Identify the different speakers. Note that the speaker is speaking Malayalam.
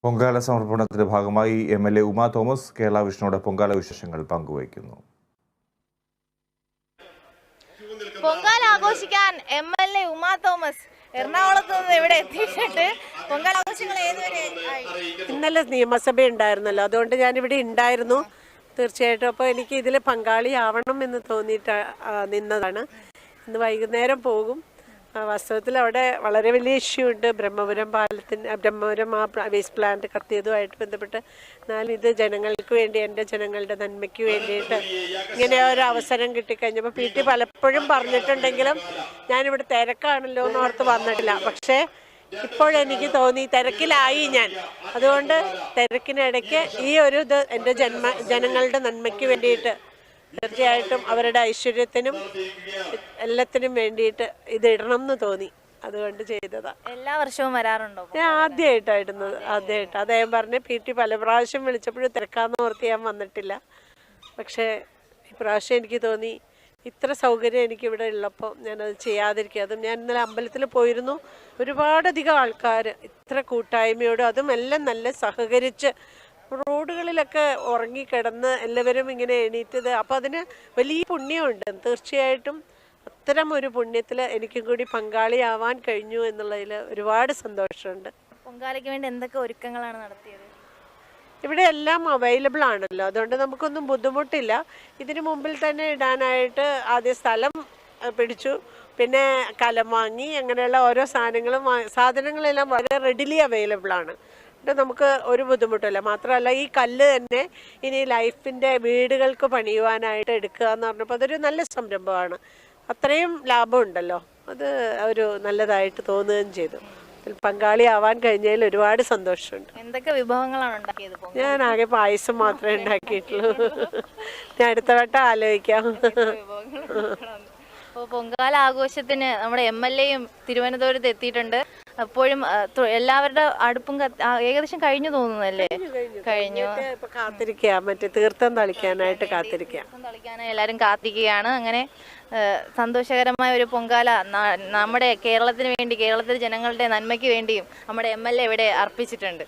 Speaker 1: പൊങ്കാല സമർപ്പണത്തിന്റെ ഭാഗമായി MLA ഉമാ തോമസ് കേരള വിഷനോട് പൊങ്കാല വിശേഷങ്ങൾ പങ്കുവയ്ക്കുന്നു.
Speaker 2: പൊങ്കാല ആഘോഷിക്കാൻ MLA ഉമാ തോമസ് എറണാകുളത്ത് നിന്ന് ഇവിടെ എത്തിയിട്ടുണ്ട്. പൊങ്കാല ആഘോഷങ്ങൾ ഏതുവരെ?
Speaker 3: ഇന്നലെ നിയമസഭ ഉണ്ടായിരുന്നല്ലോ, അതുകൊണ്ട് ഞാനിവിടെ ഉണ്ടായിരുന്നു തീർച്ചയായിട്ടും. അപ്പോൾ എനിക്ക് ഇതിൽ പങ്കാളിയാവണം എന്ന് തോന്നിയിട്ട് നിന്നതാണ്. ഇന്ന് വൈകുന്നേരം പോകും. വാസ്തവത്തിൽ അവിടെ വളരെ വലിയ ഇഷ്യൂ ഉണ്ട്. ബ്രഹ്മപുരം വേസ്റ്റ് പ്ലാന്റ് കത്തിയതുമായിട്ട് ബന്ധപ്പെട്ട്. എന്നാലും ഇത് ജനങ്ങൾക്ക് വേണ്ടി, എൻ്റെ ജനങ്ങളുടെ നന്മയ്ക്ക് വേണ്ടിയിട്ട് ഇങ്ങനെ ഒരു അവസരം കിട്ടിക്കഴിഞ്ഞപ്പോൾ PT പലപ്പോഴും പറഞ്ഞിട്ടുണ്ടെങ്കിലും ഞാനിവിടെ തിരക്കാണല്ലോ എന്ന് ഓർത്ത് വന്നിട്ടില്ല. പക്ഷേ ഇപ്പോഴെനിക്ക് തോന്നി തിരക്കിലായി ഞാൻ. അതുകൊണ്ട് തിരക്കിനിടയ്ക്ക് ഈ ഒരു ഇത് എൻ്റെ ജനങ്ങളുടെ നന്മയ്ക്ക് വേണ്ടിയിട്ട് തീർച്ചയായിട്ടും അവരുടെ ഐശ്വര്യത്തിനും എല്ലാത്തിനും വേണ്ടിയിട്ട് ഇത് ഇടണം എന്ന് തോന്നി. അതുകൊണ്ട് ചെയ്തതാ.
Speaker 2: എല്ലാ വർഷവും വരാറുണ്ടോ?
Speaker 3: ഞാൻ ആദ്യമായിട്ടായിരുന്നു. അദ്ദേഹം പറഞ്ഞ് PT പല പ്രാവശ്യം വിളിച്ചപ്പോഴും തിരക്കാന്ന് ഓർത്ത് ഞാൻ വന്നിട്ടില്ല. പക്ഷേ ഇപ്രാവശ്യം എനിക്ക് തോന്നി ഇത്ര സൗകര്യം എനിക്കിവിടെ ഉള്ളപ്പോൾ ഞാനത് ചെയ്യാതിരിക്കുക. അതും ഞാൻ ഇന്നലെ അമ്പലത്തിൽ പോയിരുന്നു. ഒരുപാടധികം ആൾക്കാർ ഇത്ര കൂട്ടായ്മയോടും അതും എല്ലാം നല്ല സഹകരിച്ച് റോഡുകളിലൊക്കെ ഉറങ്ങിക്കിടന്ന് എല്ലാവരും ഇങ്ങനെ എണീറ്റത്. അപ്പോൾ അതിന് വലിയ പുണ്യമുണ്ട്. തീർച്ചയായിട്ടും അത്തരം ഒരു പുണ്യത്തിൽ എനിക്കും കൂടി പങ്കാളിയാവാൻ കഴിഞ്ഞു എന്നുള്ളതിൽ ഒരുപാട് സന്തോഷമുണ്ട്.
Speaker 2: പൊങ്കാലയ്ക്ക് വേണ്ടി എന്തൊക്കെ ഒരുക്കങ്ങളാണ് നടത്തിയത്?
Speaker 3: ഇവിടെ എല്ലാം അവൈലബിൾ ആണല്ലോ, അതുകൊണ്ട് നമുക്കൊന്നും ബുദ്ധിമുട്ടില്ല. ഇതിനു മുമ്പിൽ തന്നെ ഇടാനായിട്ട് ആദ്യം സ്ഥലം പിടിച്ചു, പിന്നെ കലം വാങ്ങി, അങ്ങനെയുള്ള ഓരോ സാധനങ്ങളെല്ലാം വളരെ റെഡിലി അവൈലബിൾ ആണ്. നമുക്ക് ഒരു ബുദ്ധിമുട്ടില്ല. മാത്രമല്ല ഈ കല്ല് തന്നെ ഇനി ലൈഫിൻ്റെ വീടുകൾക്ക് പണിയുവാനായിട്ട് എടുക്കുക എന്ന് പറഞ്ഞപ്പോൾ അതൊരു നല്ല സംരംഭമാണ്. അത്രയും ലാഭമുണ്ടല്ലോ, അത് ഒരു നല്ലതായിട്ട് തോന്നുകയും ചെയ്തു. പങ്കാളിയാവാൻ കഴിഞ്ഞതിൽ ഒരുപാട് സന്തോഷമുണ്ട്.
Speaker 2: എന്തൊക്കെ വിഭവങ്ങളാണ് ഉണ്ടാക്കിയത്?
Speaker 3: ഞാൻ ആകെ പായസം മാത്രമേ ഉണ്ടാക്കിയിട്ടുള്ളൂ. ഞാൻ അടുത്ത വട്ടം ആലോചിക്കാം.
Speaker 2: അപ്പോൾ പൊങ്കാല ആഘോഷത്തിന് നമ്മുടെ MLAയും തിരുവനന്തപുരത്ത് എത്തിയിട്ടുണ്ട്. അപ്പോഴും എല്ലാവരുടെ അടുപ്പും ഏകദേശം കഴിഞ്ഞു തോന്നുന്നല്ലേ? കഴിഞ്ഞു.
Speaker 3: കാത്തിരിക്കുക, മറ്റേ തീർത്ഥം തളിക്കാനായിട്ട് കാത്തിരിക്കുക.
Speaker 2: തളിക്കാനായി എല്ലാവരും കാത്തിരിക്കുകയാണ്. അങ്ങനെ സന്തോഷകരമായ ഒരു പൊങ്കാല നമ്മുടെ കേരളത്തിന് വേണ്ടി, കേരളത്തിലെ ജനങ്ങളുടെ നന്മയ്ക്ക് വേണ്ടിയും നമ്മുടെ MLA ഇവിടെ അർപ്പിച്ചിട്ടുണ്ട്.